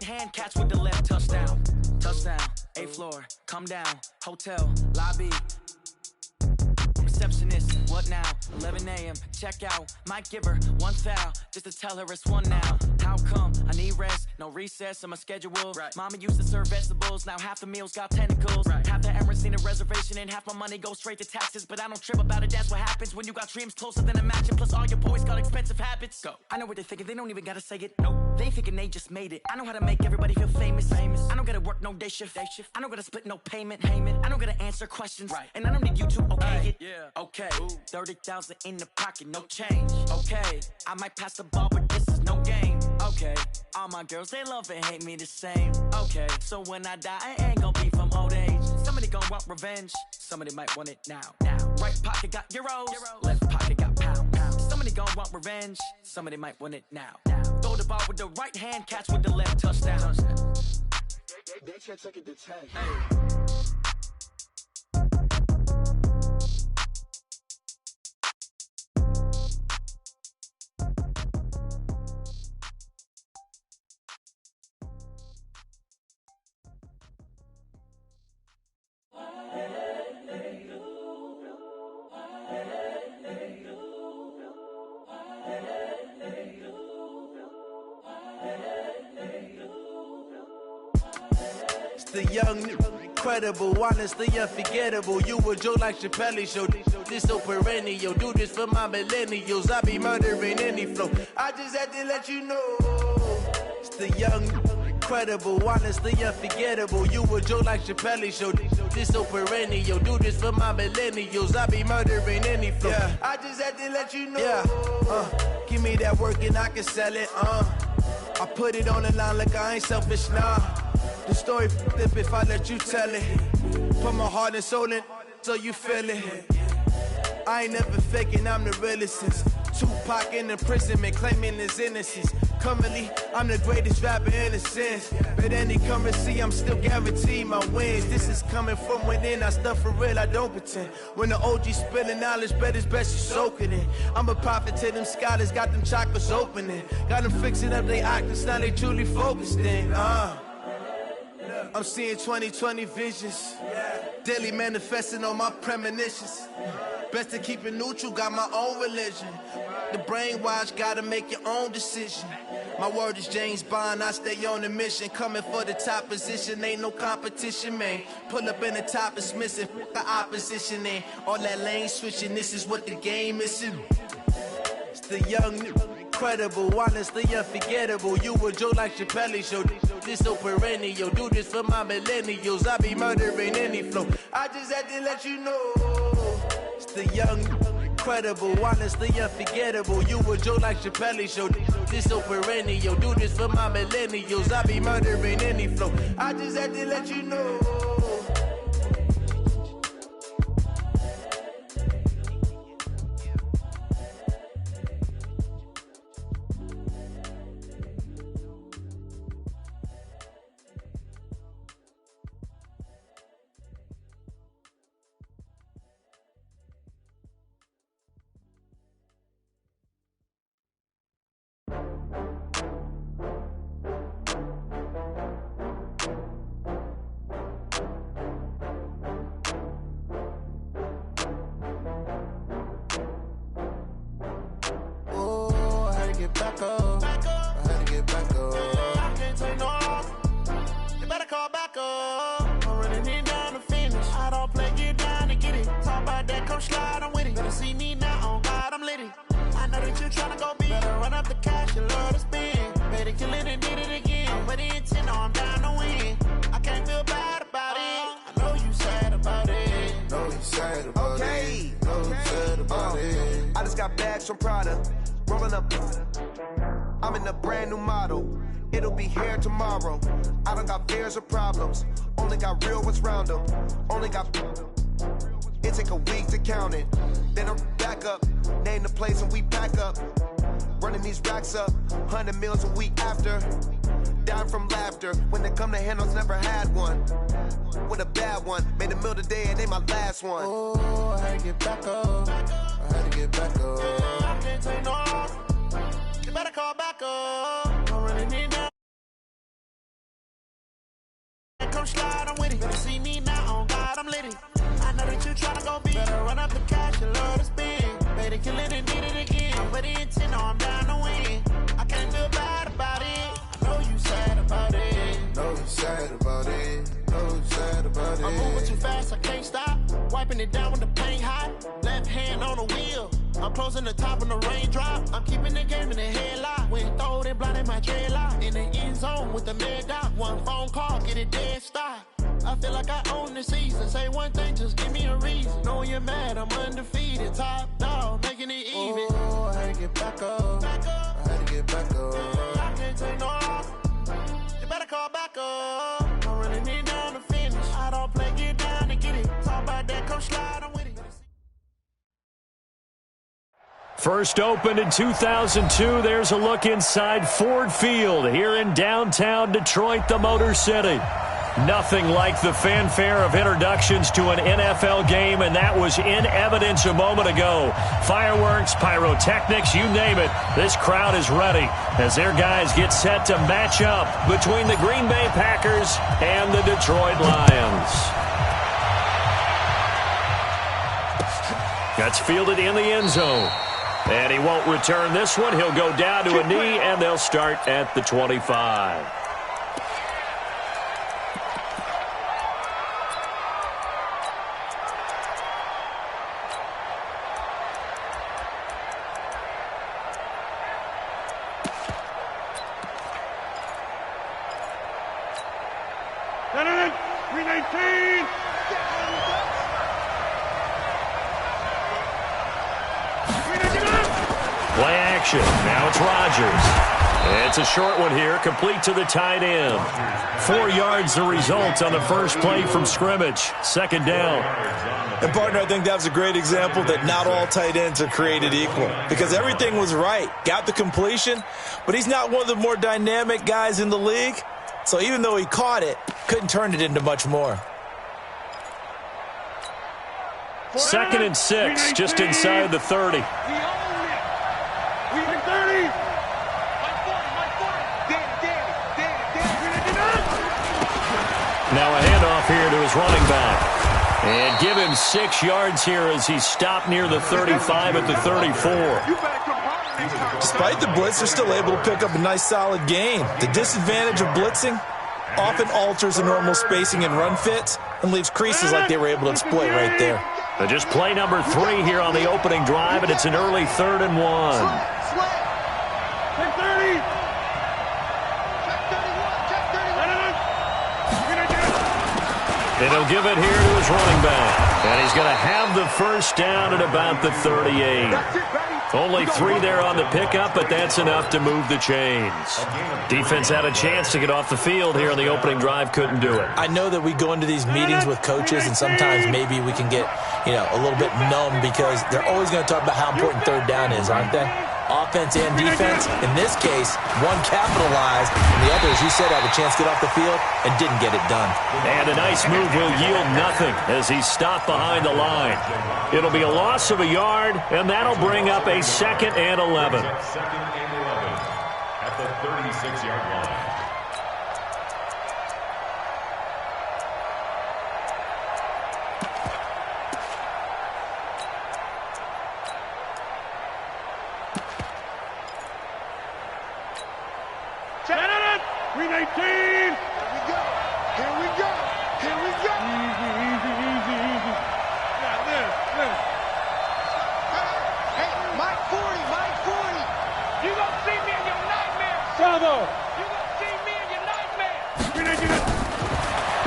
hand, catch with the left. Touchdown, touchdown, 8th floor, come down, hotel, lobby. Receptionist, what now? 11 a.m., check out. Might give her one foul, just to tell her it's one now. How come? I need rest, no recess in my schedule. Right. Mama used to serve vegetables, now half the meals got tentacles. Right. Half the Emirates need a reservation and half my money goes straight to taxes. But I don't trip about it, that's what happens when you got dreams closer than a match. And plus all your boys got expensive habits. Go. I know what they're thinking, they don't even gotta say it. Nope. They thinking they just made it. I know how to make everybody feel famous. I don't gotta work no day shift. I don't gotta split no payment. I don't gotta answer questions. Right. And I don't need you to okay it. Yeah. Okay, 30,000 in the pocket, no change. Okay, I might pass the ball, but this is no game. Okay, all my girls, they love and hate me the same. Okay, so when I die, I ain't gonna be from old age. Somebody gon' want revenge, somebody might want it now. Right pocket got euros, left pocket got pound. Somebody gon' want revenge, somebody might want it now. Throw the ball with the right hand, catch with the left. Touchdown. They can't take it to 10. The young, incredible, honestly unforgettable. You a joke like Chappelle show. This so perennial. Do this for my millennials. I be murdering any flow. I just had to let you know. It's the young, incredible, honestly unforgettable. You a joke like Chappelle show. This so perennial. Do this for my millennials. I be murdering any flow. Yeah. I just had to let you know. Yeah. Give me that work and I can sell it. I put it on the line like I ain't selfish, nah. The story flip if I let you tell it. Put my heart and soul in so you feel it. I ain't never faking, I'm the realest since Tupac in imprisonment, claiming his innocence. Currently, I'm the greatest rapper in a sense. But any currency, I'm still guaranteed my wins. This is coming from within, I stuff for real, I don't pretend. When the OG spilling knowledge, bet it's best you soak it in. I'm a prophet to them scholars, got them chakras opening. Got them fixing up they octaves, now they truly focused in. I'm seeing 2020 visions, daily manifesting on my premonitions. Best to keep it neutral, got my own religion. The brainwash, gotta make your own decision. My word is James Bond, I stay on the mission. Coming for the top position, ain't no competition, man. Pull up in the top, it's missing, the opposition ain't. All that lane switching, this is what the game is. It's the young, incredible, honestly unforgettable. You a joke like Chappelle show. This so perennial. Do this for my millennials. I be murdering any flow. I just had to let you know. It's the young, incredible, honestly unforgettable. You a joke like Chappelle show. This so perennial. Do this for my millennials. I be murdering any flow. I just had to let you know. Get back up. I had to get back up. I can't take no loss. You better call back up. I'm running it down to finish. I don't play, get down to get it. Talk about that, come slide, I'm with it. Better see me now, on God, I'm litty. I know that you tryna go big. Better run up the cash, you love to spend. Better kill it and did it again. I'm with the intent, no, I'm down to win. I can't feel bad about it. I know you sad about it. Know you sad about it. Know you sad about it. I just got bags from Prada. Rolling up, I'm in a brand new model. It'll be here tomorrow. I don't got fears or problems. Only got real ones round them. Only got. It take a week to count it. Then I'm back up. Name the place and we pack up. Running these racks up. 100 meals a week after. Down from laughter. When they come to handles, never had one. With a bad one. Made a meal today and ain't my last one. Oh, I had to get back up. I had to get back up. I can't take no loss. You better call back up. I'm running it down. slide, I'm with it. Better see me now, on God, I'm lit it. I know that you tryna go big. Better run up the cash, you love to spend. Better kill it and did it again. I'm with the intent, no, I'm down to win. I can't feel bad about it. I know you sad about it. Know you sad about it. Know you sad about it. I'm moving too fast, I can't stop. Wiping it down with the paint hot. Left hand on the wheel. I'm closing the top when the raindrop. I'm keeping the game in the headlock. When throwed it, blinded my dreadlock. In the end zone with the mad dot. One phone call, get it dead stop. I feel like I own the season. Say one thing, just give me a reason. Knowing you're mad, I'm undefeated. Top dog, making it even. Oh, I had to get back up. I had to get back up. I can't take no loss. You better call back up. I'm running it down to finish. I don't play, get down to get it. Talk about that, come slide, I'm with it. First opened in 2002, there's a look inside Ford Field here in downtown Detroit, the Motor City. Nothing like the fanfare of introductions to an NFL game, and that was in evidence a moment ago. Fireworks, pyrotechnics, you name it. This crowd is ready as their guys get set to match up between the Green Bay Packers and the Detroit Lions. That's fielded in the end zone. And he won't return this one. He'll go down to a knee, and they'll start at the 25. Play action. Now it's Rodgers. It's a short one here, complete to the tight end. 4 yards the result on the first play from scrimmage. Second down. And, partner, I think that was a great example that not all tight ends are created equal because everything was right. Got the completion, but he's not one of the more dynamic guys in the league. So even though he caught it, couldn't turn it into much more. 2nd and 6, just inside the 30. Now a handoff here to his running back. And give him 6 yards here as he's stopped near the 35 at the 34. Despite the blitz, they're still able to pick up a nice solid gain. The disadvantage of blitzing often alters the normal spacing and run fits and leaves creases like they were able to exploit right there. But just play number 3 here on the opening drive, and it's an early 3rd and 1. And he'll give it here to his running back. And he's going to have the first down at about the 38. Only 3 there on the pickup, but that's enough to move the chains. Defense had a chance to get off the field here on the opening drive, couldn't do it. I know that we go into these meetings with coaches, and sometimes maybe we can get, a little bit numb because they're always going to talk about how important 3rd down is, aren't they? Offense and defense. In this case, one capitalized, and the other, as you said, had a chance to get off the field and didn't get it done. And a nice move will yield nothing as he's stopped behind the line. It'll be a loss of a yard, and that'll bring up a 2nd and 11. At the 36-yard line.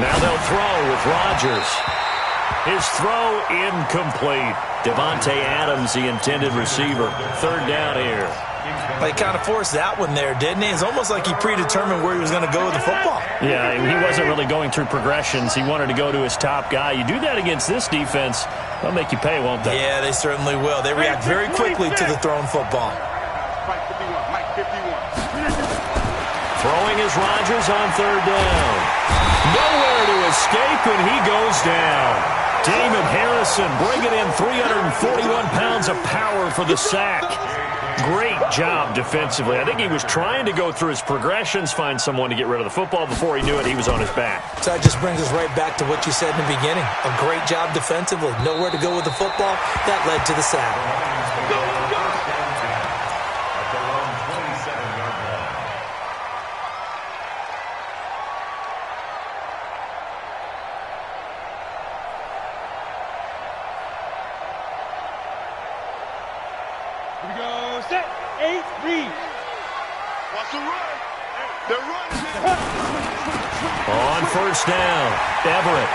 Now they'll throw with Rodgers. His throw incomplete. Devontae Adams, the intended receiver. 3rd down here. But he kind of forced that one there, didn't he? It's almost like he predetermined where he was going to go with the football. Yeah, he wasn't really going through progressions. He wanted to go to his top guy. You do that against this defense, they'll make you pay, won't they? Yeah, they certainly will. They react very quickly to the thrown football. Throwing is Rodgers on 3rd down. Nowhere to escape, and he goes down. Damon Harrison bringing in 341 pounds of power for the sack. Great job defensively. I think he was trying to go through his progressions, find someone to get rid of the football. Before he knew it, he was on his back. So that just brings us right back to what you said in the beginning. A great job defensively. Nowhere to go with the football. That led to the sack. On first down, Everett.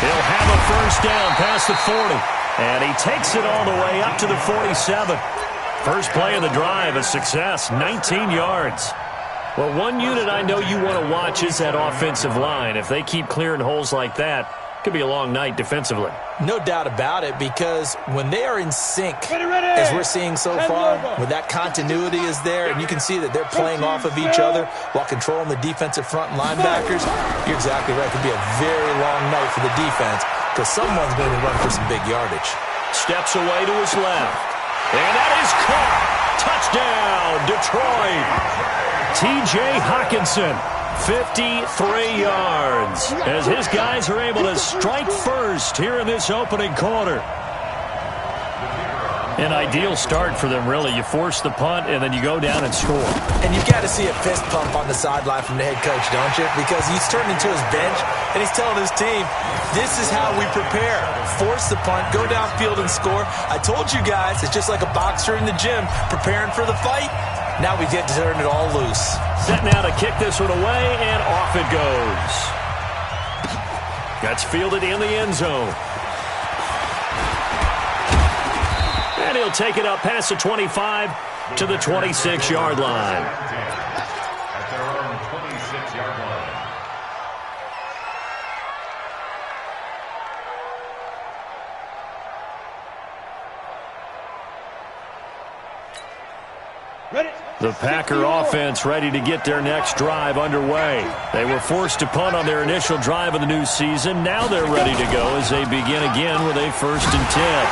He'll have a first down past the 40. And he takes it all the way up to the 47. First play of the drive, a success, 19 yards. Well, one unit I know you want to watch is that offensive line. If they keep clearing holes like that, it could be a long night defensively. No doubt about it, because when they are in sync, as we're seeing so far, when that continuity is there, and you can see that they're playing off of each other while controlling the defensive front linebackers, you're exactly right. It could be a very long night for the defense because someone's going to run for some big yardage. Steps away to his left. And that is caught. Touchdown, Detroit. T.J. Hockenson. 53 yards as his guys are able to strike first here in this opening quarter. An ideal start for them, really. You force the punt, and then you go down and score. And you've got to see a fist pump on the sideline from the head coach, don't you? Because he's turned into his bench, and he's telling his team, this is how we prepare. Force the punt, go downfield and score. I told you guys, it's just like a boxer in the gym preparing for the fight. Now we get to turn it all loose. Set now to kick this one away, and off it goes. That's fielded in the end zone. And he'll take it up past the 25 to the 26-yard line. At their own 26-yard line. The Packer offense ready to get their next drive underway. They were forced to punt on their initial drive of the new season. Now they're ready to go as they begin again with a 1st and 10.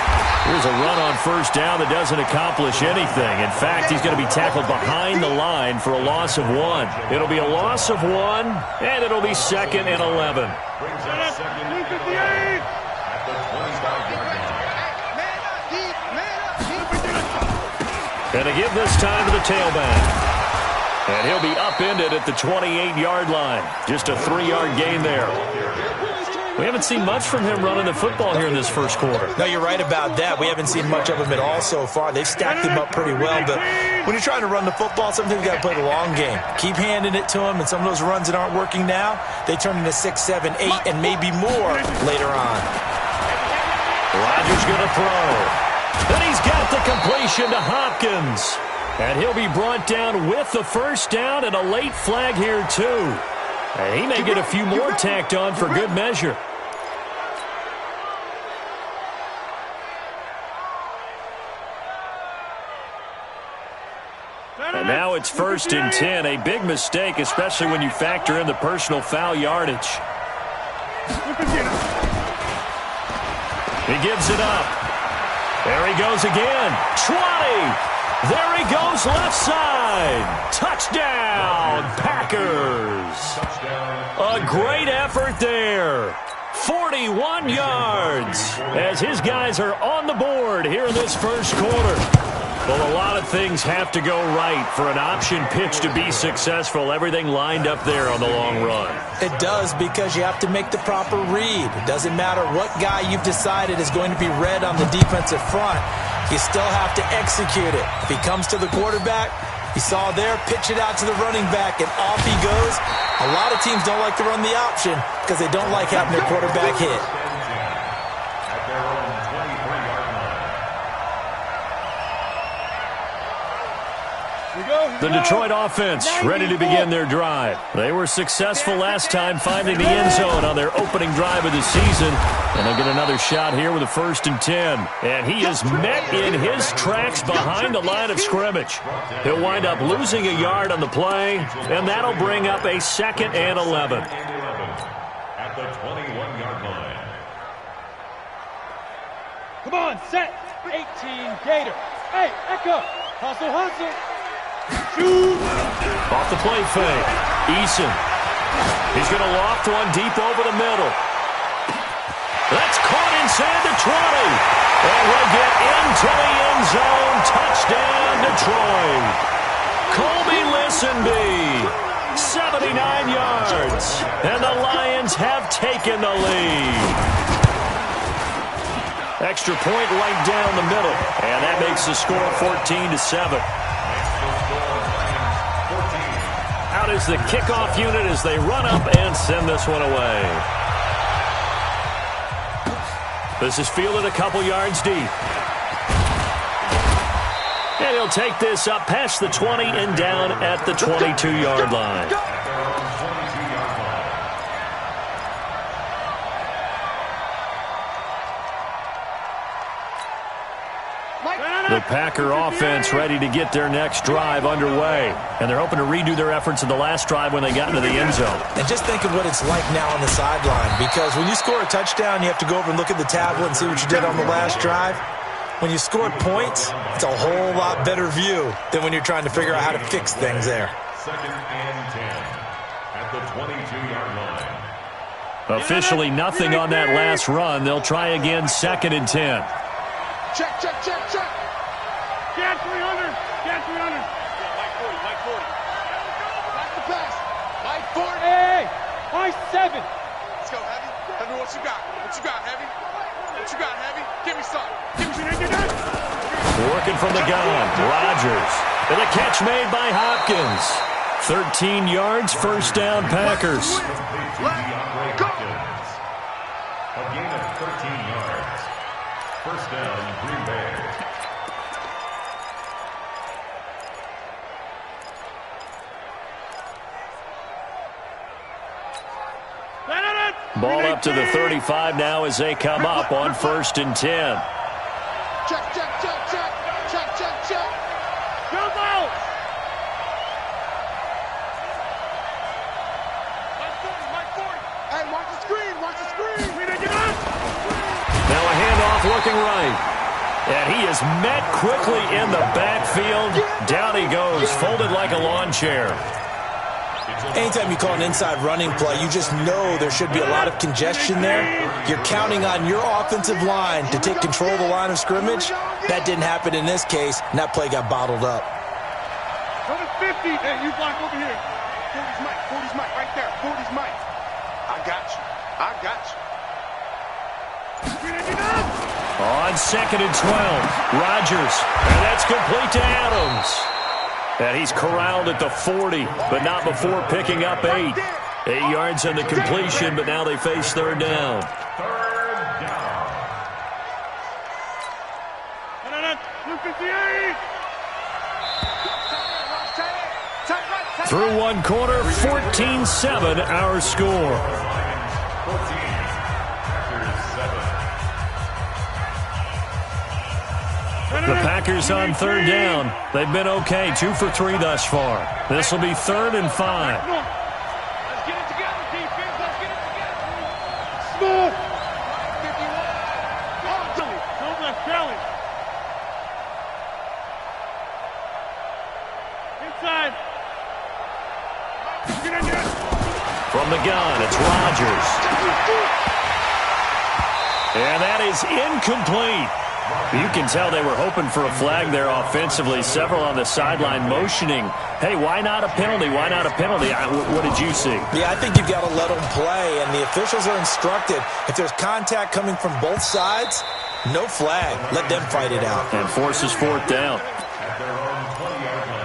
Here's a run on first down that doesn't accomplish anything. In fact, he's going to be tackled behind the line for a loss of 1. It'll be a loss of 1, and it'll be 2nd and 11. Brings up 2nd and 11 at the 25-yard line. And to give this time to the tailback. And he'll be upended at the 28-yard line. Just a 3-yard gain there. We haven't seen much from him running the football here in this first quarter. No, you're right about that. We haven't seen much of him at all so far. They've stacked him up pretty well. But when you're trying to run the football, sometimes you got to play the long game. Keep handing it to him, and some of those runs that aren't working now, they turn into 6, 7, 8, and maybe more later on. Rodgers going to throw. And he's got the completion to Hopkins. And he'll be brought down with the first down and a late flag here, too. And he may get a few more tacked on for good measure. And now it's 1st and 10. A big mistake, especially when you factor in the personal foul yardage. He gives it up. There he goes again. 20. There he goes left side. Touchdown, Packers. A great effort there. 41 yards as his guys are on the board here in this first quarter. Well, a lot of things have to go right for an option pitch to be successful. Everything lined up there on the long run. It does, because you have to make the proper read. It doesn't matter what guy you've decided is going to be read on the defensive front. You still have to execute it. If he comes to the quarterback, you saw there, pitch it out to the running back, and off he goes. A lot of teams don't like to run the option because they don't like having their quarterback hit. At their own 23-yard line. The Detroit offense ready to begin their drive. They were successful last time finding the end zone on their opening drive of the season. And they'll get another shot here with a 1st and 10. And he is met in his tracks behind the line of scrimmage. He'll wind up losing a yard on the play, and that'll bring up a 2nd and 11. At the 21-yard line. Come on, set. 18, Gator. Hey, Echo. Hustle, hustle. Shoot. Off the play fake. Eason. He's going to loft one deep over the middle. That's caught inside the 20. And we'll get into the end zone. Touchdown, Detroit. Colby Listenby, 79 yards. And the Lions have taken the lead. Extra point right down the middle. And that makes the score 14-7. Out is the kickoff unit as they run up and send this one away. This is fielded a couple yards deep. And he'll take this up past the 20 and down at the 22-yard line. The Packer offense ready to get their next drive underway. And they're hoping to redo their efforts in the last drive when they got into the end zone. And just think of what it's like now on the sideline. Because when you score a touchdown, you have to go over and look at the tablet and see what you did on the last drive. When you score points, it's a whole lot better view than when you're trying to figure out how to fix things there. 2nd and 10 at the 22-yard line. Officially nothing on that last run. They'll try again 2nd and 10. Check, check, check, check. Get 300. Get 300. Mike 40, Mike 40. Back the pass. Mike 40. Hey, Mike 7. Let's go, Heavy. Heavy, what you got? What you got, Heavy? What you got, Heavy? Give me some. Give me some. Working from the gun. Rodgers. And a catch made by Hopkins. 13 yards, first down, Packers. Go. A gain of 13 yards. First down, Green Bay. Ball up to the 35 now as they come up on 1st and 10. Check, check, check, check. Check, check, check. Jump out. Mike 40. Hey, watch the screen. Watch the screen. Now a handoff looking right. And he is met quickly in the backfield. Down he goes, folded like a lawn chair. Anytime you call an inside running play, you just know there should be a lot of congestion there. You're counting on your offensive line to take control of the line of scrimmage. That didn't happen in this case, and that play got bottled up. Go to 50. Hey, you block over here. 40's Mike. 40's Mike right there. 40's Mike. I got you. I got you. On 2nd and 12, Rodgers. And that's complete to Adams. And he's corralled at the 40, but not before picking up 8. 8 yards on the completion, but now they face 3rd down. Through one quarter, 14-7 our score. The Packers on 3rd down. They've been okay, 2 for 3 thus far. This will be 3rd and 5. Let's get it together, defense. Let's get it together. Smooth. 51. Don't let Kelly. Inside. From the gun, it's Rodgers. And that is incomplete. You can tell they were hoping for a flag there offensively. Several on the sideline motioning, hey, why not a penalty? Why not a penalty? What did you see? Yeah, I think you've got to let them play, and the officials are instructed. If there's contact coming from both sides, no flag. Let them fight it out. And forces 4th down. At their own 20-yard line.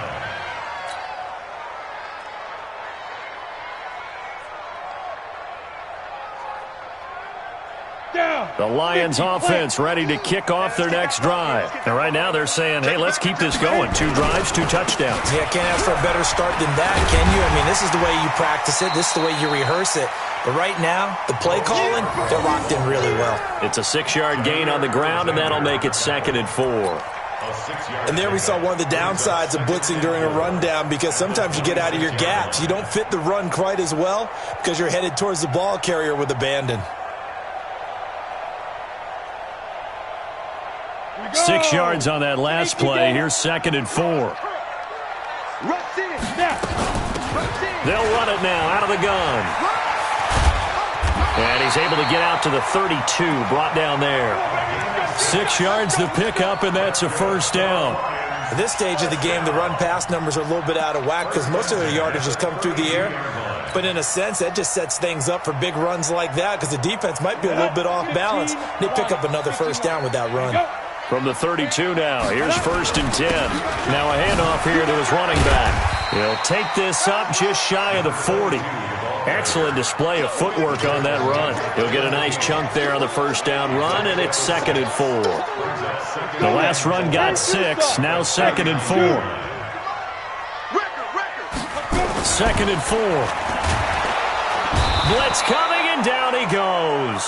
The Lions offense ready to kick off their next drive. And right now they're saying, hey, let's keep this going. 2 drives, 2 touchdowns. Yeah, can't ask for a better start than that, can you? I mean, this is the way you practice it. This is the way you rehearse it. But right now, the play calling, they're locked in really well. It's a 6-yard gain on the ground, and that'll make it 2nd and 4. And there we saw one of the downsides of blitzing during a rundown, because sometimes you get out of your gaps. You don't fit the run quite as well because you're headed towards the ball carrier with abandon. 6 yards on that last play. Here's 2nd and 4. They'll run it now out of the gun. And he's able to get out to the 32, brought down there. 6 yards the pickup, and that's a first down. At this stage of the game, the run-pass numbers are a little bit out of whack because most of their yardage has come through the air. But in a sense, that just sets things up for big runs like that because the defense might be a little bit off balance. They pick up another first down with that run. From the 32 now, here's 1st and 10. Now a handoff here to his running back. He'll take this up just shy of the 40. Excellent display of footwork on that run. He'll get a nice chunk there on the first down run, and it's 2nd and 4. The last run got 6, now 2nd and 4. 2nd and 4. Blitz coming, and down he goes.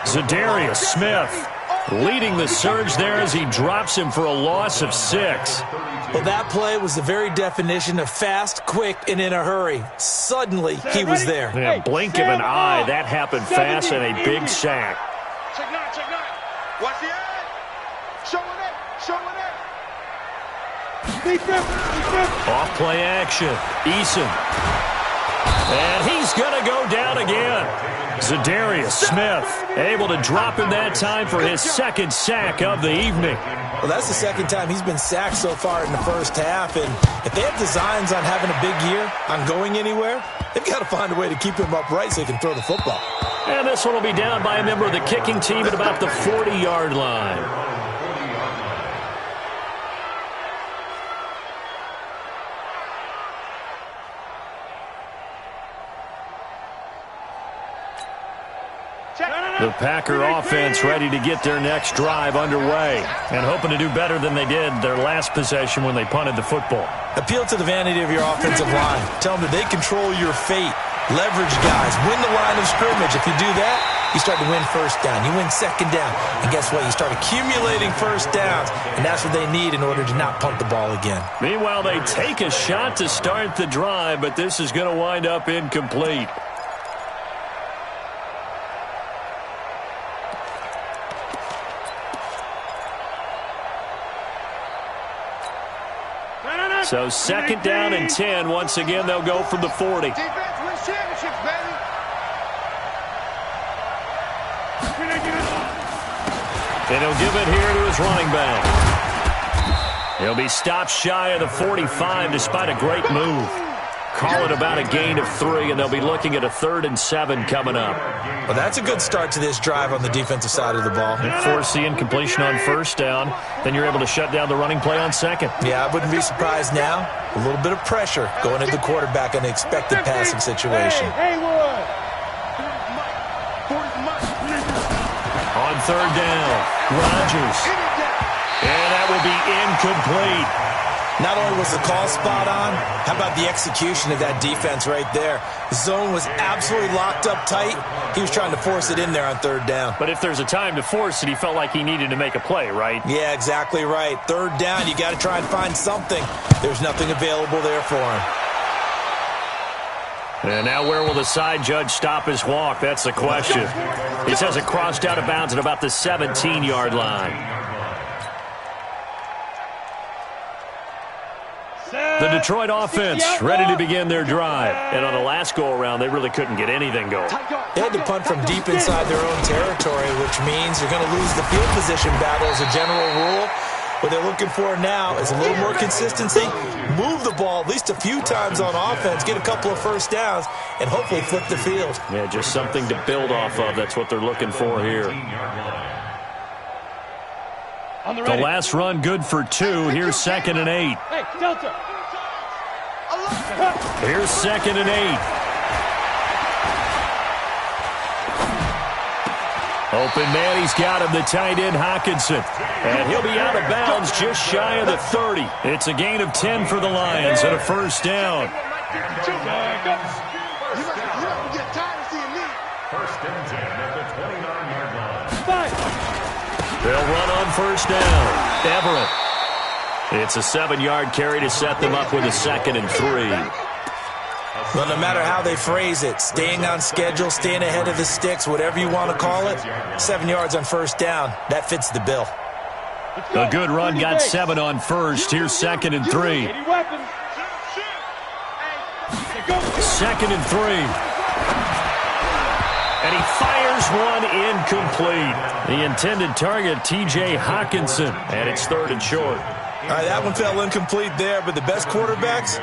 Zadarius Smith leading the surge there as he drops him for a loss of 6. Well, that play was the very definition of fast, quick, and in a hurry. Suddenly, he was there. Yeah, blink of an eye. That happened fast and a big sack. Check 9, check 9. Watch the eye. Showing it. Off play action. Eason. And he's going to go down again. Zadarius Smith able to drop him that time for his 2nd sack of the evening. Well, that's the 2nd time he's been sacked so far in the first half. And if they have designs on having a big year, on going anywhere, they've got to find a way to keep him upright so he can throw the football. And this one will be down by a member of the kicking team at about the 40-yard line. The Packer offense ready to get their next drive underway and hoping to do better than they did their last possession when they punted the football. Appeal to the vanity of your offensive line. Tell them that they control your fate. Leverage guys. Win the line of scrimmage. If you do that, you start to win first down. You win 2nd down. And guess what? You start accumulating first downs. And that's what they need in order to not punt the ball again. Meanwhile, they take a shot to start the drive, but this is going to wind up incomplete. So 2nd down and 10. Once again, they'll go from the 40. Defense wins championships, baby. And he'll give it here to his running back. He'll be stopped shy of the 45 despite a great move. Call it about a gain of 3, and they'll be looking at a 3rd and 7 coming up. Well, that's a good start to this drive on the defensive side of the ball. Force the incompletion on first down. Then you're able to shut down the running play on 2nd. Yeah, I wouldn't be surprised now. A little bit of pressure going at the quarterback in the expected passing situation. On 3rd down, Rodgers. And that will be incomplete. Not only was the call spot on, how about the execution of that defense right there? The zone was absolutely locked up tight. He was trying to force it in there on 3rd down. But if there's a time to force it, he felt like he needed to make a play, right? Yeah, exactly right. 3rd down, you got to try and find something. There's nothing available there for him. And now where will the side judge stop his walk? That's the question. He says it crossed out of bounds at about the 17-yard line. The Detroit offense ready to begin their drive. And on the last go-around, they really couldn't get anything going. They had to punt from deep inside their own territory, which means you're going to lose the field position battle as a general rule. What they're looking for now is a little more consistency, move the ball at least a few times on offense, get a couple of first downs, and hopefully flip the field. Yeah, just something to build off of. That's what they're looking for here. The last run good for 2. Here's 2nd and 8. Hey, Delta. Here's 2nd and 8. Open man, he's got him, the tight end Hockenson. And he'll be out of bounds just shy of the 30. It's a gain of 10 for the Lions and a first down. They'll run on first down. Everett. It's a 7-yard carry to set them up with a 2nd and 3. Well, no matter how they phrase it, staying on schedule, staying ahead of the sticks, whatever you want to call it, 7 yards on first down, that fits the bill. A good run got 7 on first. Here's 2nd and 3. 2nd and 3. And he fires one incomplete. The intended target, T.J. Hawkinson, and it's 3rd and short. All right, that one fell incomplete there, but the best quarterbacks,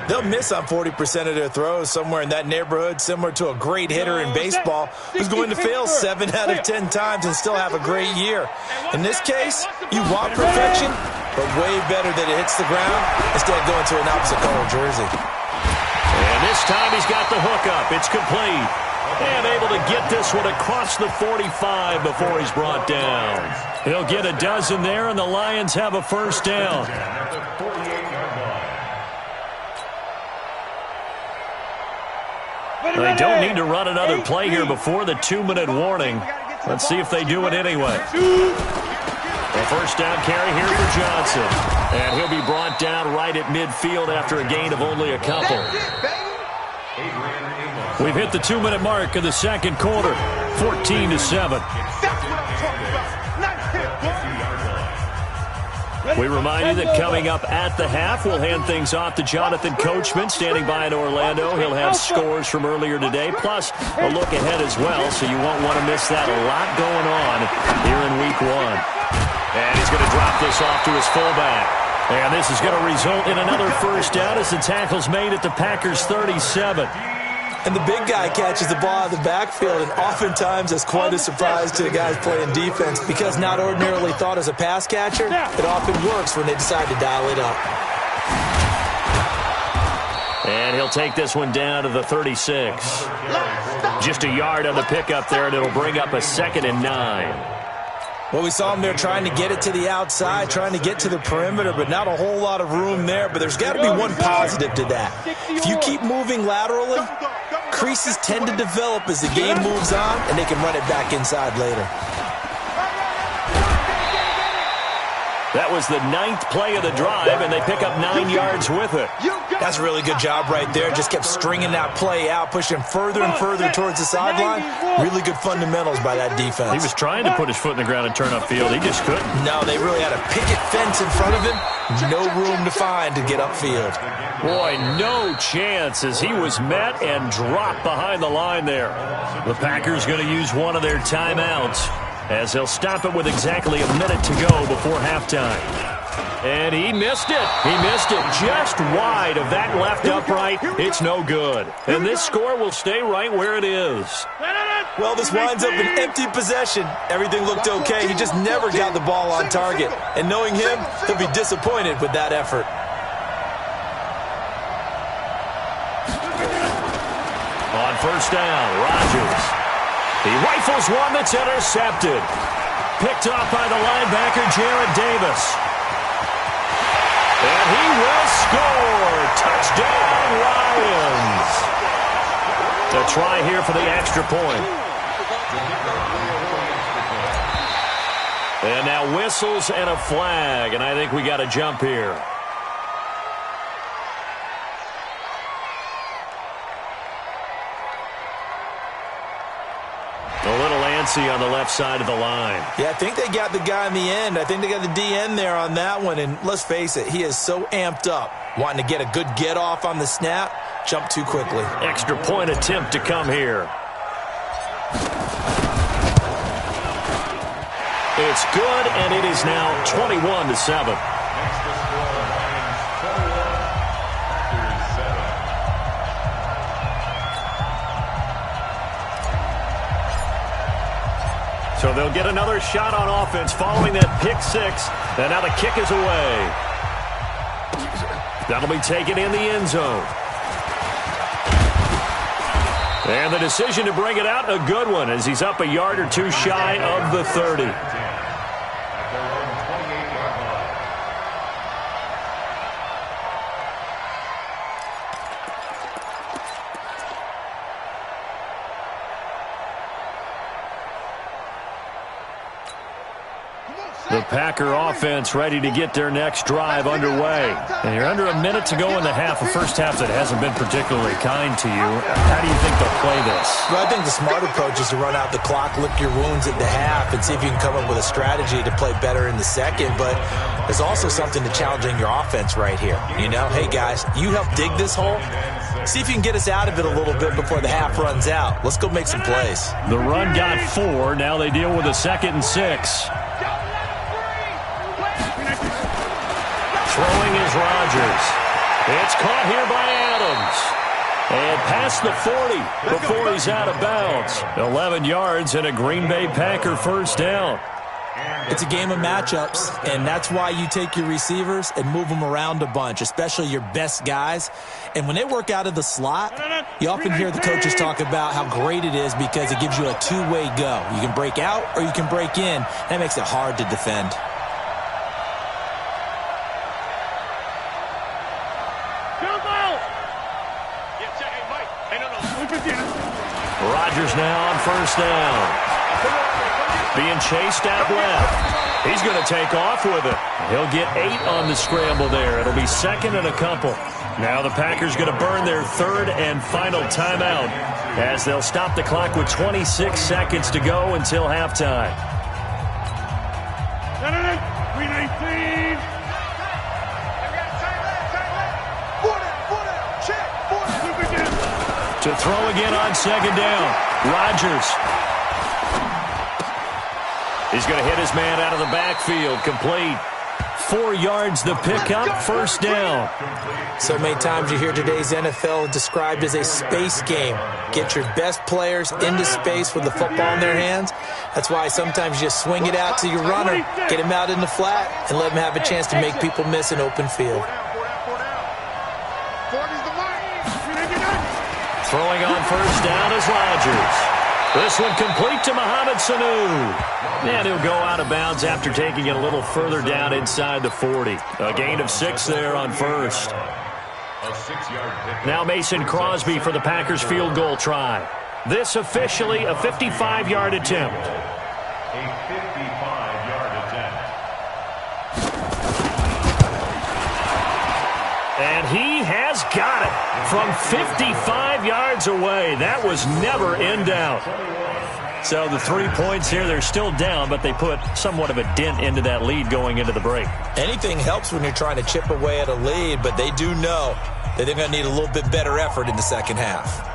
they'll miss on 40% of their throws, somewhere in that neighborhood, similar to a great hitter in baseball who's going to fail 7 out of 10 times and still have a great year. In this case, you want perfection, but way better that it hits the ground instead of going to an opposite color jersey. And this time he's got the hook up. It's complete. And able to get this one across the 45 before he's brought down. He'll get a dozen there, and the Lions have a first down. They don't need to run another play here before the 2-minute warning. Let's see if they do it anyway. A first down carry here for Johnson. And he'll be brought down right at midfield after a gain of only a couple. We've hit the 2-minute mark of the second quarter, 14-7. We remind you that coming up at the half, we'll hand things off to Jonathan Coachman, standing by in Orlando. He'll have scores from earlier today, plus a look ahead as well, so you won't want to miss that. A lot going on here in Week 1. And he's going to drop this off to his fullback. And this is going to result in another first down as the tackle's made at the Packers' 37. And the big guy catches the ball out of the backfield, and oftentimes that's quite a surprise to the guys playing defense because not ordinarily thought as a pass catcher, it often works when they decide to dial it up. And he'll take this one down to the 36. Just a yard on the pickup there, and it'll bring up a 2nd and 9. Well, we saw him there trying to get it to the outside, trying to get to the perimeter, but not a whole lot of room there. But there's got to be one positive to that. If you keep moving laterally, creases tend to develop as the game moves on, and they can run it back inside later. That was the 9th play of the drive, and they pick up 9 yards with it. That's a really good job right there. Just kept stringing that play out, pushing further and further towards the sideline. Really good fundamentals by that defense. He was trying to put his foot in the ground and turn upfield. He just couldn't. No, they really had a picket fence in front of him. No room to find to get upfield. Boy, no chance as he was met and dropped behind the line there. The Packers going to use one of their timeouts, as they'll stop it with exactly a minute to go before halftime. And he missed it. He missed it just wide of that left upright. It's no good. And this score will stay right where it is. Well, this winds up an empty possession. Everything looked okay. He just never got the ball on target. And knowing him, he'll be disappointed with that effort. On first down, Rodgers. He rifles one that's intercepted. Picked off by the linebacker, Jared Davis. And he will score. Touchdown, Lions. A try here for the extra point. And now whistles and a flag, and I think we got a jump here. A little antsy on the left side of the line. Yeah, I think they got the guy in the end. I think they got the DN there on that one. And let's face it, he is so amped up, wanting to get a good get off on the snap, jump too quickly. Extra point attempt to come here. It's good, and it is now 21-7. So they'll get another shot on offense following that pick six. And now the kick is away. That'll be taken in the end zone. And the decision to bring it out, a good one, as he's up a yard or two shy of the 30. The Packer offense ready to get their next drive underway. And you're under a minute to go in the half, a first half that hasn't been particularly kind to you. How do you think they'll play this? Well, I think the smart approach is to run out the clock, lick your wounds at the half, and see if you can come up with a strategy to play better in the second. But there's also something to challenging your offense right here. You know, hey, guys, you help dig this hole. See if you can get us out of it a little bit before the half runs out. Let's go make some plays. The run got 4. Now they deal with a 2nd and 6. Throwing is Rodgers. It's caught here by Adams. And past the 40 before he's out of bounds. 11 yards and a Green Bay Packer first down. It's a game of matchups, and that's why you take your receivers and move them around a bunch, especially your best guys. And when they work out of the slot, you often hear the coaches talk about how great it is because it gives you a two-way go. You can break out or you can break in. That makes it hard to defend. Rodgers now on first down. Being chased out left. He's going to take off with it. He'll get 8 on the scramble there. It'll be 2nd and a couple. Now the Packers going to burn their 3rd and final timeout as they'll stop the clock with 26 seconds to go until halftime. 319. To throw again on 2nd down. Rodgers. He's going to hit his man out of the backfield. Complete. 4 yards the pickup. First down. So many times you hear today's NFL described as a space game. Get your best players into space with the football in their hands. That's why sometimes you just swing it out to your runner, get him out in the flat, and let him have a chance to make people miss an open field. Throwing on first down is Rodgers. This one complete to Mohamed Sanu. And he'll go out of bounds after taking it a little further down inside the 40. A gain of 6 there on first. Now Mason Crosby for the Packers field goal try. This officially a 55-yard attempt. A 55-yard attempt. And he has got it from 55 yards away. That was never in doubt. So the 3 points here, they're still down, but they put somewhat of a dent into that lead going into the break. Anything helps when you're trying to chip away at a lead, but they do know that they're going to need a little bit better effort in the second half.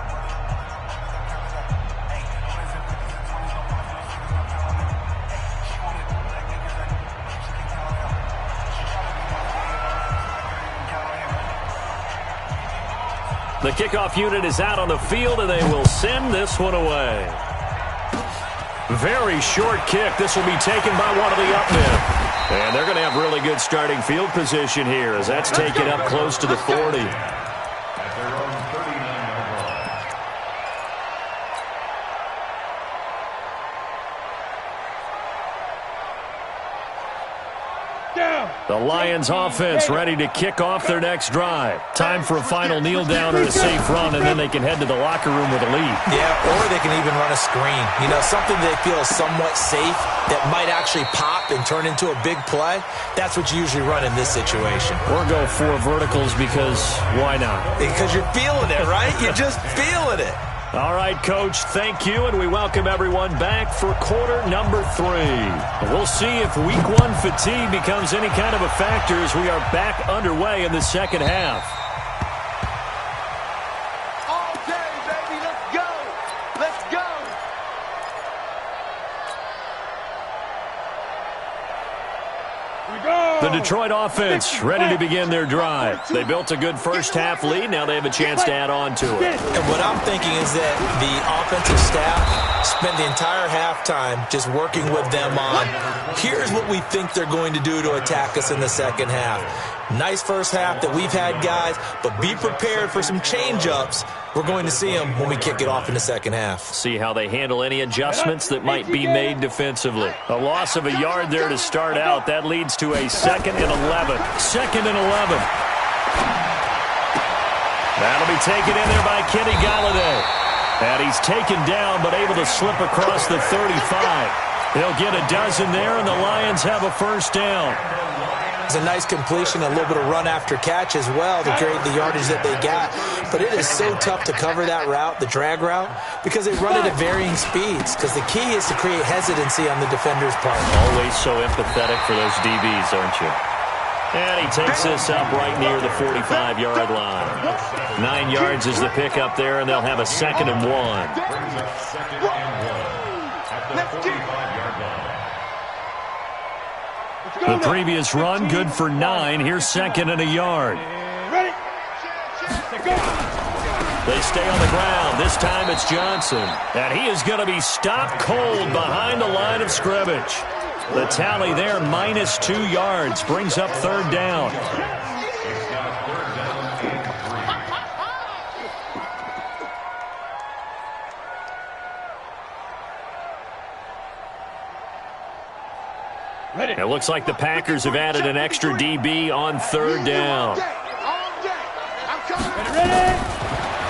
The kickoff unit is out on the field, and they will send this one away. Very short kick. This will be taken by one of the up men. And they're going to have really good starting field position here as that's taken up close to the 40. At their own 39-yard line. The Lions offense ready to kick off their next drive. Time for a final kneel down or a safe run, and then they can head to the locker room with a lead. Yeah, or they can even run a screen. You know, something they feel is somewhat safe that might actually pop and turn into a big play. That's what you usually run in this situation. Or go 4 verticals because why not? Because you're feeling it, right? You're just feeling it. All right, Coach, thank you, and we welcome everyone back for quarter number 3. We'll see if week 1 fatigue becomes any kind of a factor as we are back underway in the second half. Okay, baby, let's go. Let's go. The Detroit offense ready to begin their drive. They built a good first half lead. Now they have a chance to add on to it. And what I'm thinking is that the offensive staff spent the entire halftime just working with them on, here's what we think they're going to do to attack us in the second half. Nice first half that we've had, guys, but be prepared for some change-ups. We're going to see them when we kick it off in the second half. See how they handle any adjustments that might be made defensively. A loss of a yard there to start out. That leads to a 2nd and 11. 2nd and 11. That'll be taken in there by Kenny Galladay. And he's taken down but able to slip across the 35. They'll get a dozen there, and the Lions have a first down. It's a nice completion, a little bit of run after catch as well to create the yardage that they got. But it is so tough to cover that route, the drag route, because they run it at varying speeds. Because the key is to create hesitancy on the defender's part. Always so empathetic for those DBs, aren't you? And he takes this up right near the 45-yard line. 9 yards is the pickup there, and they'll have a 2nd and 1. The previous run, good for 9. Here's 2nd and a yard. Ready? They stay on the ground. This time it's Johnson. And he is going to be stopped cold behind the line of scrimmage. The tally there, -2 yards, brings up 3rd down. It looks like the Packers have added an extra DB on 3rd down.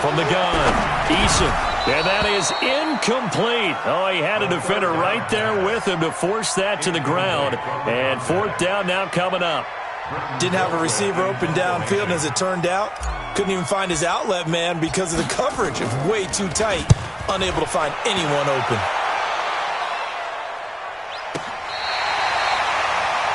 From the gun, Eason. And that is incomplete. Oh, he had a defender right there with him to force that to the ground. And 4th down now coming up. Didn't have a receiver open downfield, and as it turned out, couldn't even find his outlet man because of the coverage. It's way too tight. Unable to find anyone open.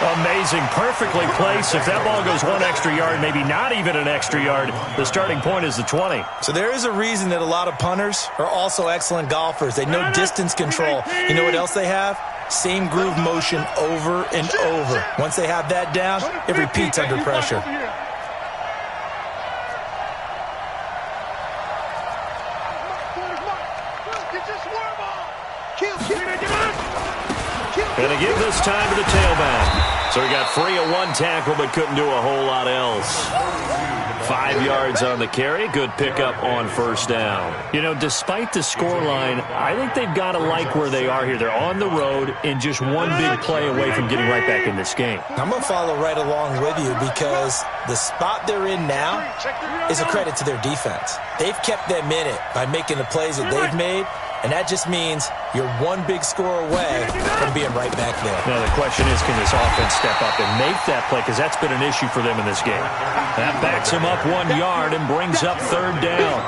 Amazing, perfectly placed. If that ball goes 1 extra yard, maybe not even an extra yard, the starting point is the 20. So there is a reason that a lot of punters are also excellent golfers. They know distance control. You know what else they have? Same groove motion over and over. Once they have that down, it repeats under pressure. Gonna give this time to the tailback. So he got free of 1 tackle, but couldn't do a whole lot else. 5 yards on the carry. Good pickup on 1st down. You know, despite the scoreline, I think they've got to like where they are here. They're on the road and just one big play away from getting right back in this game. I'm going to follow right along with you because the spot they're in now is a credit to their defense. They've kept them in it by making the plays that they've made, and that just means you're one big score away from being right back there. Now, the question is, can this offense step up and make that play? Because that's been an issue for them in this game. That backs them up 1 yard and brings up 3rd down.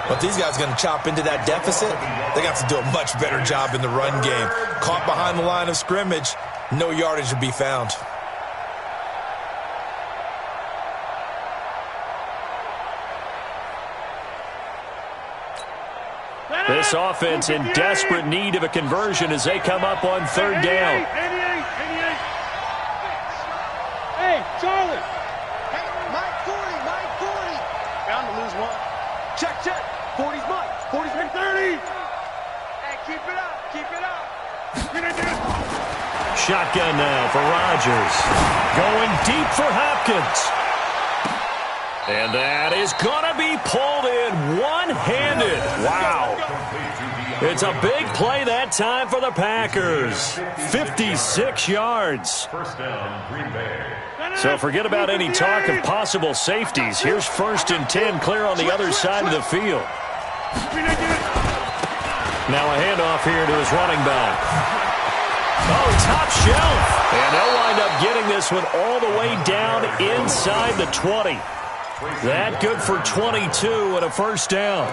But these guys are going to chop into that deficit. They got to do a much better job in the run game. Caught behind the line of scrimmage, no yardage to be found. This offense in desperate need of a conversion as they come up on 3rd down. 88. Hey, Charlie. Hey, Mike 40. Bound to lose 1. Check. 40's Mike. 40's Mike 30. Hey, keep it up. Shotgun now for Rodgers. Going deep for Hopkins. And that is going to be pulled in one-handed. Wow. It's a big play that time for the Packers. 56 yards. First down, Green Bay. So forget about any talk of possible safeties. Here's 1st and 10 clear on the other side of the field. Now a handoff here to his running back. Oh, top shelf. And they'll wind up getting this one all the way down inside the 20. That good for 22 and a 1st down.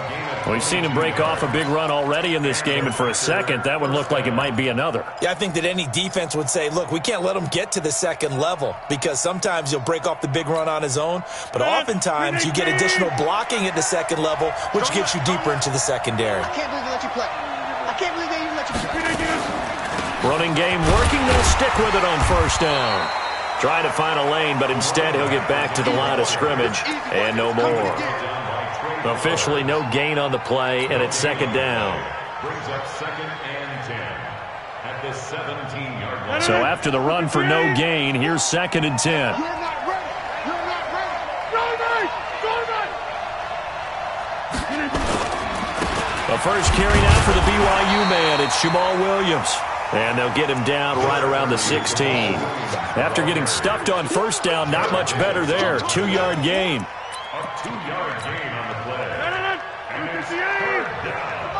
We've seen him break off a big run already in this game, and for a second, that one looked like it might be another. Yeah, I think that any defense would say, look, we can't let him get to the 2nd level because sometimes he'll break off the big run on his own, but oftentimes you get additional blocking at the 2nd level, which gets you deeper into the secondary. I can't believe they let you play. I can't believe they even let you play. Running game working. They'll stick with it on 1st down. Trying to find a lane, but instead he'll get back to the line of scrimmage and no more. Officially no gain on the play, and it's 2nd down. Brings up 2nd and 10 at the 17-yard line. So after the run for no gain, here's 2nd and 10. You're not ready. The first carry now for the BYU man. It's Jamal Williams. And they'll get him down right around the 16. After getting stuffed on 1st down, not much better there. 2-yard gain. A 2-yard gain on the play. And it's 3rd down.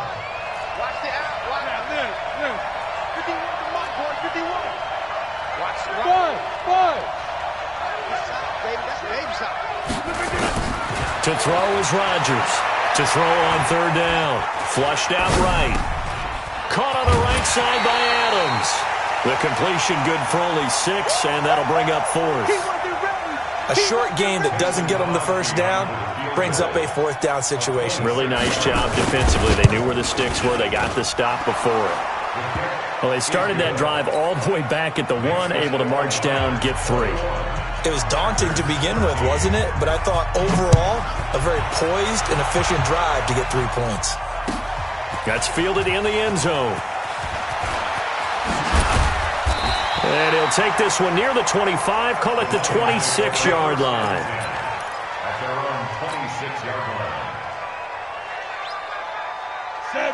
Watch the out. To throw is Rodgers. To throw on third down. Flushed out right. Caught on the right side by Adams. The completion good for only 6, and that'll bring up 4th. A short game that doesn't get them the first down brings up a 4th down situation. Really nice job defensively. They knew where the sticks were. They got the stop before it. Well, they started that drive all the way back at the 1, able to march down, get 3. It was daunting to begin with, wasn't it? But I thought overall, a very poised and efficient drive to get 3 points. That's fielded in the end zone. And he'll take this one near the 25, call it the 26-yard line. At their own 26-yard line.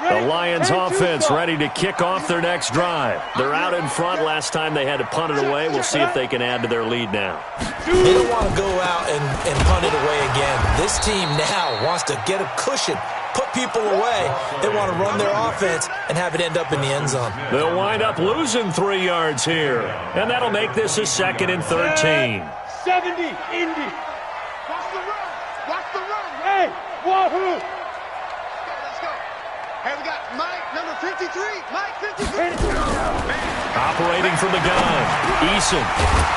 The Lions offense ready to kick off their next drive. They're out in front. Last time they had to punt it away. We'll see if they can add to their lead now. They don't want to go out and punt it away again. This team now wants to get a cushion, put people away. They want to run their offense and have it end up in the end zone. They'll wind up losing 3 yards here. And that'll make this a 2nd and 13. 70, Indy. Watch the run. Watch the run. Hey, Wahoo. Let's go. Hey, we got Mike, number 53. Mike, 53. Operating from the gun. Eason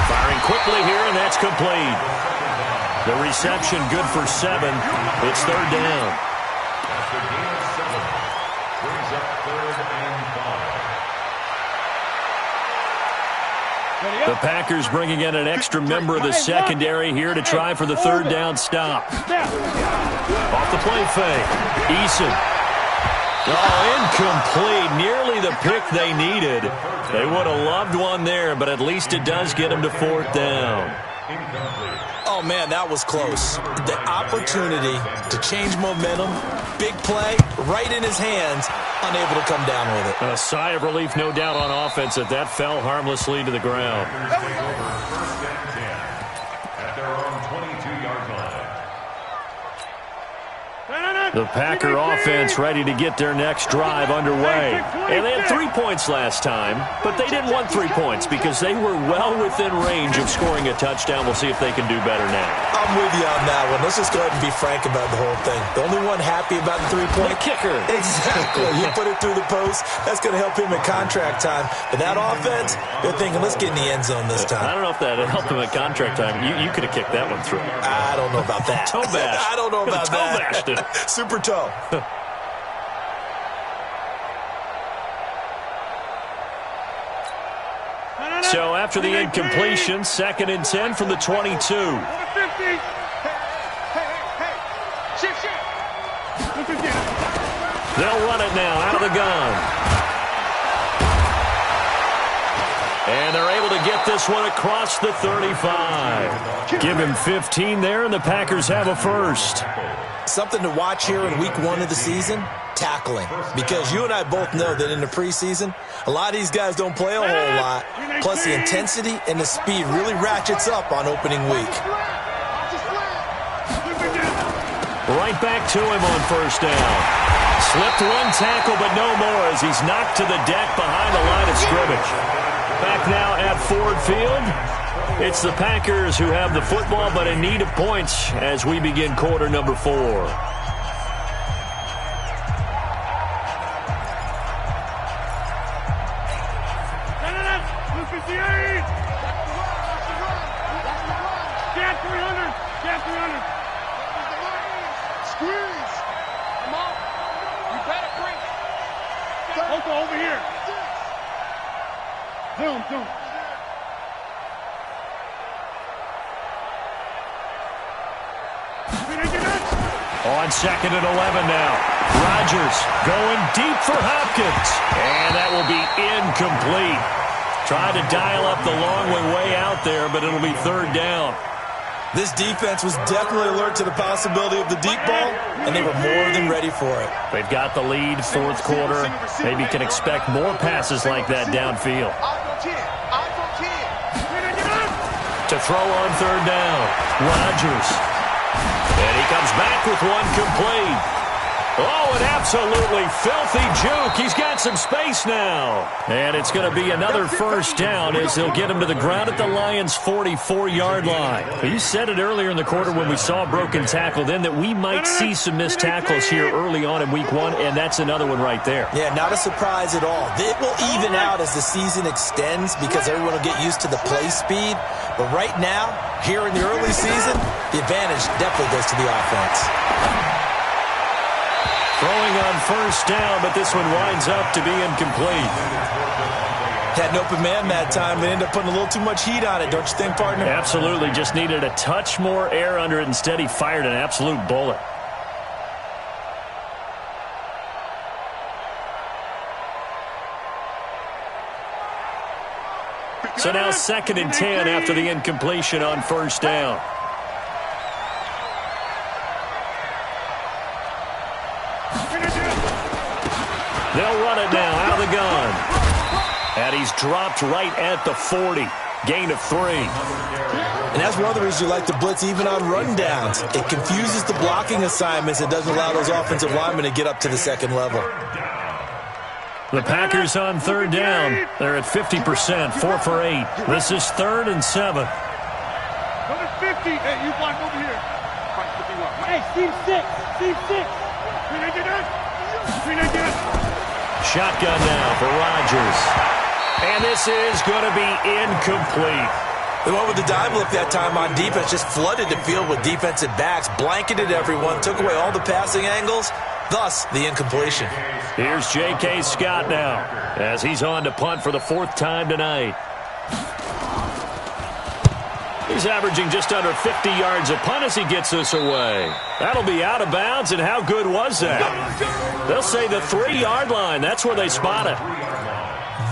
firing quickly here, and that's complete. The reception good for 7. It's 3rd down. After gain of 7, brings up 3rd and 5. The Packers bringing in an extra member of the secondary here to try for the 3rd down stop. Off the play fake. Eason. Oh, incomplete. Nearly the pick they needed. They would have loved one there, but at least it does get them to 4th down. Oh, man, that was close. The opportunity to change momentum, big play, right in his hands, unable to come down with it. A sigh of relief, no doubt, on offense that fell harmlessly to the ground. First and 10 at their own 22-yard line. The Packer offense ready to get their next drive underway. And they had 3 points last time, but they didn't want 3 points because they were well within range of scoring a touchdown. We'll see if they can do better now. I'm with you on that one. Let's just go ahead and be frank about the whole thing. The only one happy about the 3-point kicker. Exactly. You put it through the post. That's going to help him at contract time. But that offense, they're thinking, let's get in the end zone this time. I don't know if that helped him at contract time. You could have kicked that one through. I don't know about that. Toe bash. I don't know about that. Toe bashed it. Super toe. So after the incompletion, 2nd and 10 from the 22. Shift. They'll run it now out of the gun. And they're able to get this one across the 35. Give him 15 there, and the Packers have a first. Something to watch here in week 1 of the season, tackling. Because you and I both know that in the preseason, a lot of these guys don't play a whole lot. Plus the intensity and the speed really ratchets up on opening week. Right back to him on first down. Slipped one tackle, but no more as he's knocked to the deck behind the line of scrimmage. Back now at Ford Field. It's the Packers who have the football, but in need of points as we begin quarter number 4. Squeeze. Come on. You better bring it. Uncle, over here. Zoom. On 2nd and 11 now. Rodgers going deep for Hopkins. And that will be incomplete. Tried to dial up the long way out there, but it'll be 3rd down. This defense was definitely alert to the possibility of the deep ball, and they were more than ready for it. They've got the lead, 4th quarter. Maybe can expect more passes like that downfield. To throw on 3rd down, Rodgers. And he comes back with one complete. Oh, an absolutely filthy juke. He's got some space now. And it's going to be another first down as they'll get him to the ground at the Lions' 44-yard line. You said it earlier in the quarter when we saw a broken tackle then that we might see some missed tackles here early on in week 1, and that's another one right there. Yeah, not a surprise at all. It will even out as the season extends because everyone will get used to the play speed. But right now, here in the early season, the advantage definitely goes to the offense. Throwing on first down, but this one winds up to be incomplete. Had an open man that time. They ended up putting a little too much heat on it, don't you think, partner? Absolutely. Just needed a touch more air under it. Instead, he fired an absolute bullet. So now 2nd and 10 after the incompletion on first down. They'll run it now out of the gun. And he's dropped right at the 40. Gain of 3. And that's one of the reasons you like to blitz even on rundowns. It confuses the blocking assignments. It doesn't allow those offensive linemen to get up to the second level. The Packers on 3rd down. They're at 50%, 4 for 8. This is 3rd and 7. Go to 50. Hey, you block over here. Hey, Steve 6. Steve 6. Shotgun now for Rodgers. And this is going to be incomplete. They went with the dive look that time on defense, just flooded the field with defensive backs, blanketed everyone, took away all the passing angles, thus the incompletion. Here's J.K. Scott now as he's on to punt for the 4th time tonight. He's averaging just under 50 yards a punt as he gets this away. That'll be out of bounds, and how good was that? They'll say the 3-yard line. That's where they spot it.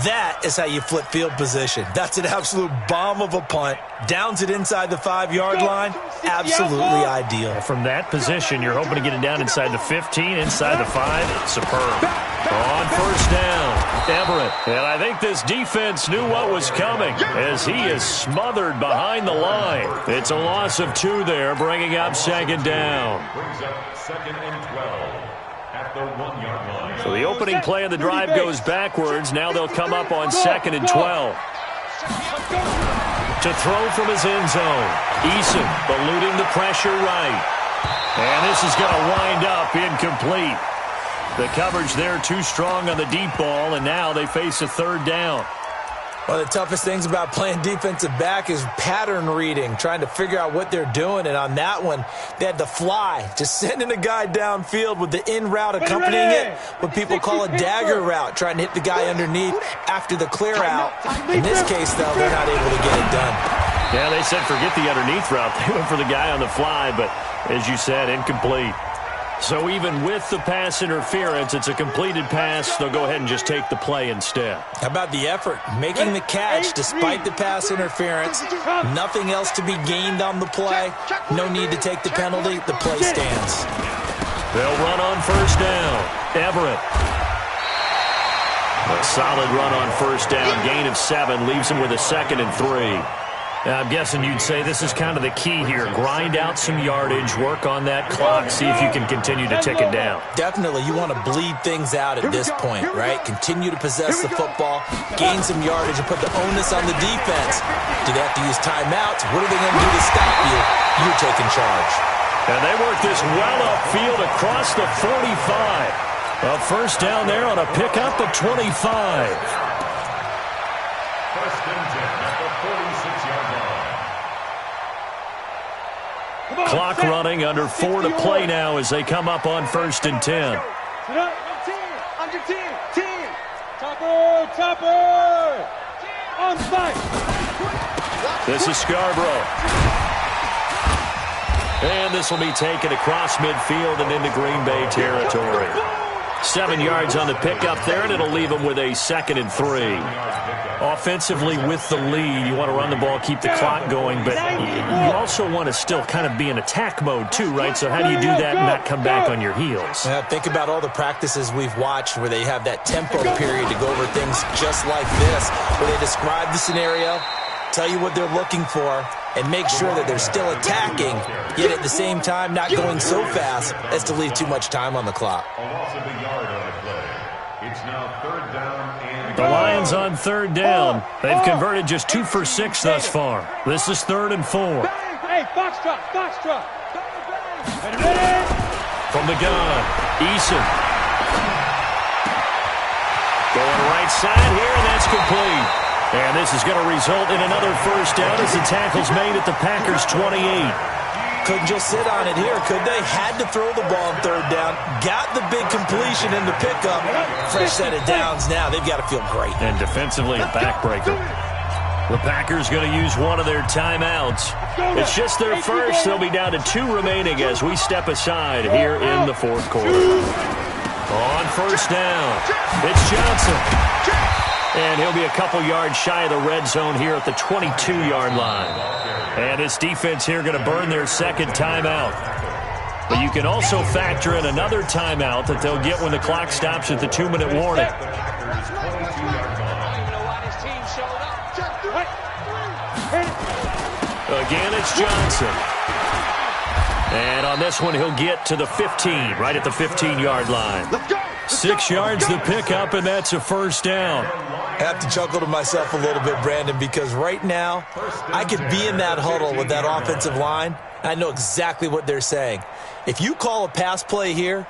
That is how you flip field position. That's an absolute bomb of a punt. Downs it inside the 5-yard line. Absolutely ideal. From that position, you're hoping to get it down inside the 15, inside the 5. Superb. On first down, Everett. And I think this defense knew what was coming as he is smothered behind the line. It's a loss of 2 there, bringing up 2nd down. Brings up 2nd and 12 at the 1-yard line. So the opening play of the drive goes backwards. Now they'll come up on 2nd and 12. To throw from his end zone. Eason eluding the pressure right. And this is going to wind up incomplete. The coverage there too strong on the deep ball, and now they face a 3rd down. One of the toughest things about playing defensive back is pattern reading, trying to figure out what they're doing. And on that one, they had to fly, just sending a guy downfield with the in route accompanying it, what people call a dagger route, trying to hit the guy underneath after the clear out. In this case, though, they're not able to get it done. Yeah, they said forget the underneath route. They went for the guy on the fly, but as you said, incomplete. So even with the pass interference, it's a completed pass. They'll go ahead and just take the play instead. How about the effort? Making the catch despite the pass interference. Nothing else to be gained on the play. No need to take the penalty. The play stands. They'll run on first down. Everett. A solid run on first down. Gain of 7 leaves him with a 2nd and 3. I'm guessing you'd say this is kind of the key here. Grind out some yardage, work on that clock, see if you can continue to tick it down. Definitely. You want to bleed things out at this point, right? Continue to possess the football, gain some yardage, and put the onus on the defense. Do they have to use timeouts? What are they going to do to stop you? You're taking charge. And they work this well upfield across the 45. A first down there on a pickup at 25. First and 10 at the 46-yard line. Clock running, under 4 to play now as they come up on 1st and 10. Under 10. Topper. Onside. This is Scarborough. And this will be taken across midfield and into Green Bay territory. 7 yards on the pickup there, and it'll leave them with a 2nd and 3. Offensively with the lead, you want to run the ball, keep the clock going, but you also want to still kind of be in attack mode too, right? So how do you do that and not come back on your heels? Yeah, think about all the practices we've watched where they have that tempo period to go over things just like this, where they describe the scenario, tell you what they're looking for, and make sure that they're still attacking, yet at the same time not going so fast as to leave too much time on the clock. A loss of a yard on the play. It's now 3rd down and The Lions on 3rd down. They've converted just 2 for 6 thus far. This is 3rd and 4. Hey, foxtrot, foxtrot. From the gun, Eason. Going right side here, and that's complete. And this is going to result in another first down as the tackle's made at the Packers' 28. Couldn't just sit on it here, could they? Had to throw the ball on 3rd down. Got the big completion in the pickup. Fresh set of downs now. They've got to feel great. And defensively, a backbreaker. The Packers going to use one of their timeouts. It's just their first. They'll be down to 2 remaining as we step aside here in the 4th quarter. On first down, it's Johnson. And he'll be a couple yards shy of the red zone here at the 22-yard line. And this defense here going to burn their 2nd timeout. But you can also factor in another timeout that they'll get when the clock stops at the 2-minute warning. Again, it's Johnson. And on this one, he'll get to the 15, right at the 15-yard line. 6 yards the pickup, and that's a first down. I have to chuckle to myself a little bit, Brandon, because right now I could be in that huddle with that offensive line. I know exactly what they're saying. If you call a pass play here,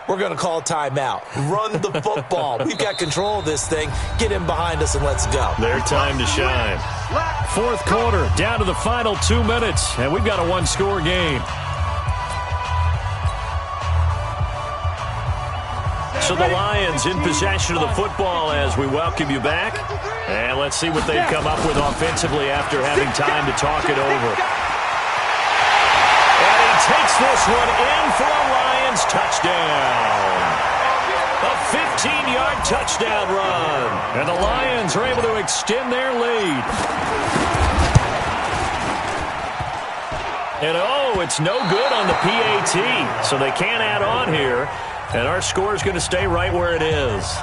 we're going to call a timeout. Run the football. We've got control of this thing. Get in behind us and let's go. Their time to shine. 4th quarter, down to the final 2 minutes, and we've got a 1-score game. So the Lions in possession of the football as we welcome you back. And let's see what they've come up with offensively after having time to talk it over. And he takes this one in for a Lions touchdown. A 15-yard touchdown run. And the Lions are able to extend their lead. And oh, it's no good on the PAT. So they can't add on here. And our score is going to stay right where it is.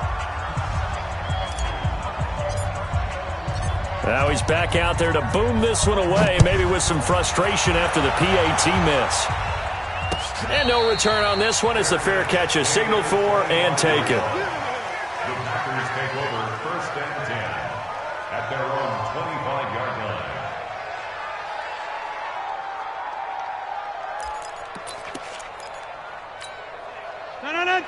Now he's back out there to boom this one away, maybe with some frustration after the PAT miss. And no return on this one as the fair catch is signaled for and taken. the Packers take over 1st and 10 at their own 25-yard line.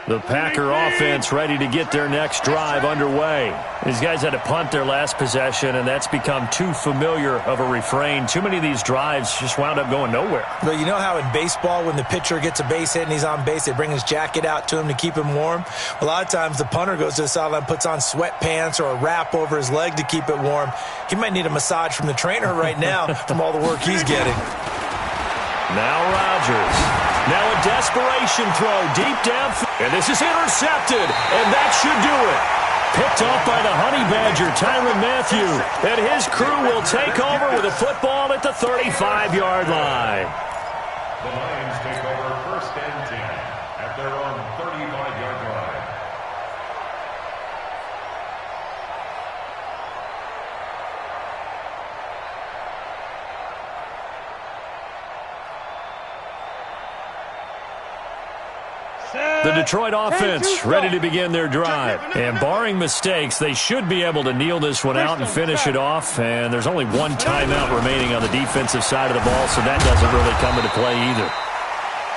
The Packer offense ready to get their next drive underway. These guys had to punt their last possession, and that's become too familiar of a refrain. Too many of these drives just wound up going nowhere. But you know how in baseball, when the pitcher gets a base hit and he's on base, they bring his jacket out to him to keep him warm? A lot of times the punter goes to the sideline, puts on sweatpants or a wrap over his leg to keep it warm. He might need a massage from the trainer right now from all the work he's getting. Now Rodgers. Now a desperation throw deep down. And this is intercepted. And that should do it. Picked off by the Honey Badger, Tyrann Mathieu. And his crew will take over with a football at the 35-yard line. The Lions take over 1st and 10 at their own 35-yard line. The Detroit offense ready to begin their drive. And barring mistakes, they should be able to kneel this one out and finish it off. And there's only one timeout remaining on the defensive side of the ball, so that doesn't really come into play either.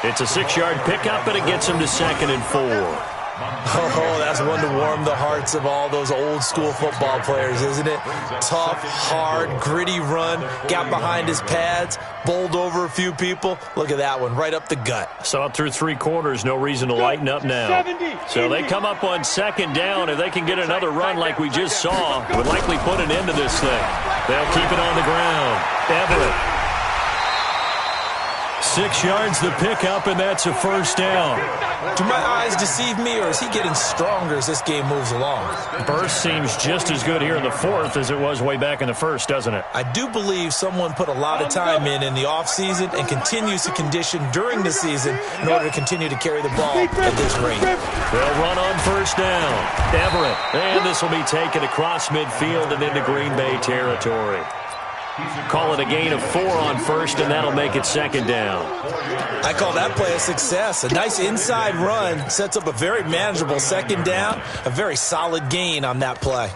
It's a 6-yard pickup, and it gets them to 2nd and 4. Oh, that's one to warm the hearts of all those old-school football players, isn't it? Tough, hard, gritty run, got behind his pads, bowled over a few people. Look at that one, right up the gut. Saw it through 3 quarters, no reason to lighten up now. So they come up on 2nd down. If they can get another run like we just saw, would likely put an end to this thing. They'll keep it on the ground. Everett. 6 yards the pickup, and that's a first down. Do my eyes deceive me, or is he getting stronger as this game moves along? Burst seems just as good here in the 4th as it was way back in the 1st, doesn't it? I do believe someone put a lot of time in the offseason and continues to condition during the season in order to continue to carry the ball at this rate. They'll run on first down. Everett. And this will be taken across midfield and into Green Bay territory. Call it a gain of 4 on first, and that'll make it second down. I call that play a success. A nice inside run sets up a very manageable second down, a very solid gain on that play.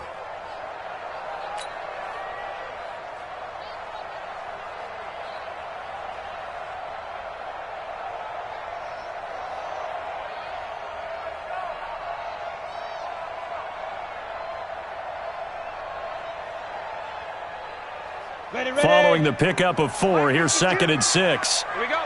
Following the pickup of 4, here's 2nd and 6. Here we go.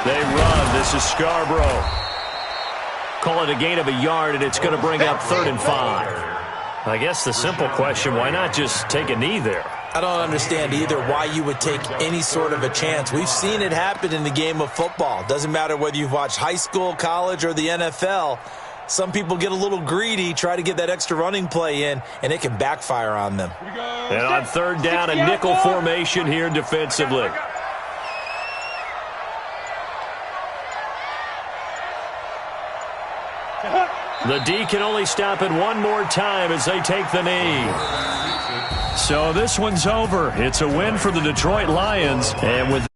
They run. This is Scarborough. Call it a gain of a yard, and it's going to bring up 3rd and 5. I guess the simple question, why not just take a knee there? I don't understand either why you would take any sort of a chance. We've seen it happen in the game of football. Doesn't matter whether you've watched high school, college, or the NFL. Some people get a little greedy, try to get that extra running play in, and it can backfire on them. And on 3rd down, a nickel formation here defensively. The D can only stop it one more time as they take the knee. So this one's over. It's a win for the Detroit Lions. And with